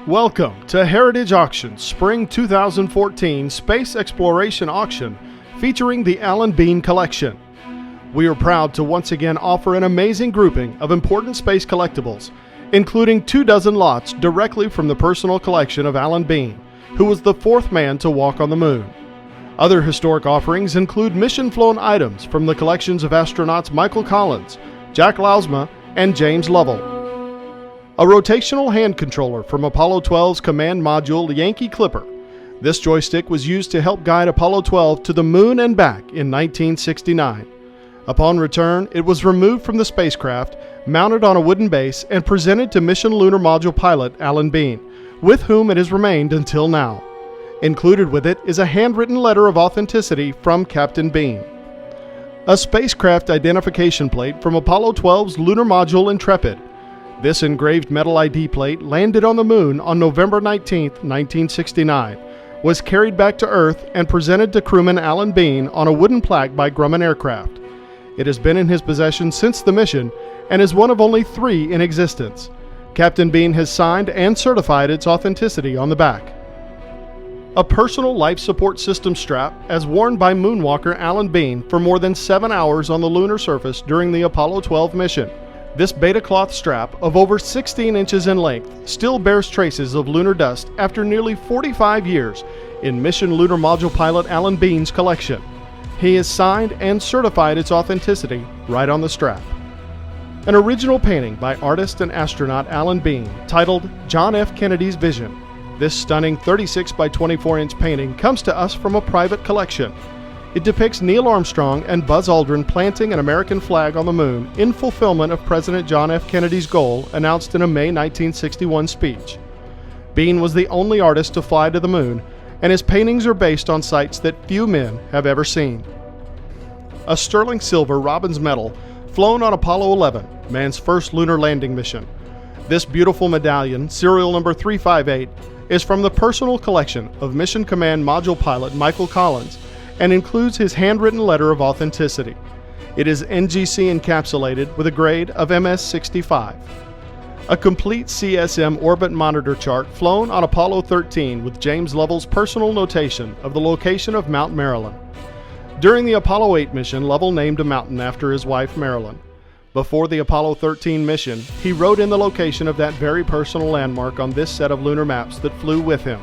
Welcome to Heritage Auctions Spring 2014 Space Exploration Auction featuring the Alan Bean Collection. We are proud to once again offer an amazing grouping of important space collectibles, including 24 lots directly from the personal collection of Alan Bean, who was the fourth man to walk on the moon. Other historic offerings include mission-flown items from the collections of astronauts Michael Collins, Jack Lousma, and James Lovell. A rotational hand controller from Apollo 12's command module Yankee Clipper. This joystick was used to help guide Apollo 12 to the moon and back in 1969. Upon return, it was removed from the spacecraft, mounted on a wooden base, and presented to Mission Lunar Module pilot Alan Bean, with whom it has remained until now. Included with it is a handwritten letter of authenticity from Captain Bean. A spacecraft identification plate from Apollo 12's lunar module Intrepid. This engraved metal ID plate landed on the moon on November 19, 1969, was carried back to Earth and presented to crewman Alan Bean on a wooden plaque by Grumman Aircraft. It has been in his possession since the mission and is one of only 3 in existence. Captain Bean has signed and certified its authenticity on the back. A personal life support system strap as worn by moonwalker Alan Bean for more than 7 hours on the lunar surface during the Apollo 12 mission. This beta cloth strap of over 16 inches in length still bears traces of lunar dust after nearly 45 years in Mission Lunar Module pilot Alan Bean's collection. He has signed and certified its authenticity right on the strap. An original painting by artist and astronaut Alan Bean titled John F. Kennedy's Vision. This stunning 36 by 24 inch painting comes to us from a private collection. It depicts Neil Armstrong and Buzz Aldrin planting an American flag on the moon in fulfillment of President John F. Kennedy's goal announced in a May 1961 speech. Bean was the only artist to fly to the moon, and his paintings are based on sights that few men have ever seen. A sterling silver Robbins medal flown on Apollo 11, man's first lunar landing mission. This beautiful medallion, serial number 358, is from the personal collection of Mission Command Module pilot Michael Collins, and includes his handwritten letter of authenticity. It is NGC encapsulated with a grade of MS-65. A complete CSM orbit monitor chart flown on Apollo 13 with James Lovell's personal notation of the location of Mount Marilyn. During the Apollo 8 mission, Lovell named a mountain after his wife Marilyn. Before the Apollo 13 mission, he wrote in the location of that very personal landmark on this set of lunar maps that flew with him.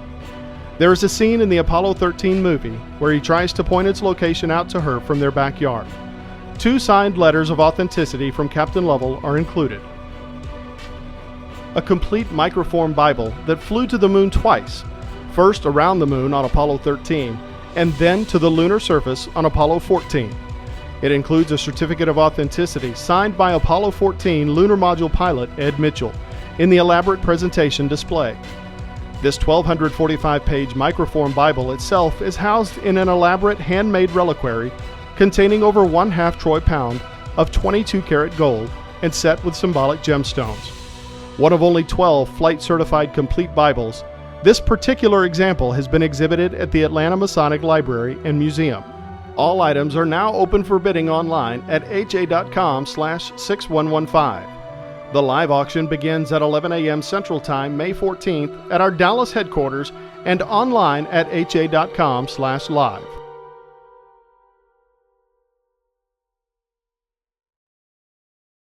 There is a scene in the Apollo 13 movie where he tries to point its location out to her from their backyard. 2 signed letters of authenticity from Captain Lovell are included. A complete microform Bible that flew to the moon twice, first around the moon on Apollo 13 and then to the lunar surface on Apollo 14. It includes a certificate of authenticity signed by Apollo 14 lunar module pilot Ed Mitchell in the elaborate presentation display. This 1,245-page microform Bible itself is housed in an elaborate handmade reliquary containing over 1/2 troy pound of 22-karat gold and set with symbolic gemstones. One of only 12 flight-certified complete Bibles, this particular example has been exhibited at the Atlanta Masonic Library and Museum. All items are now open for bidding online at ha.com/6115. The live auction begins at 11 a.m. Central Time, May 14th at our Dallas headquarters and online at ha.com/live.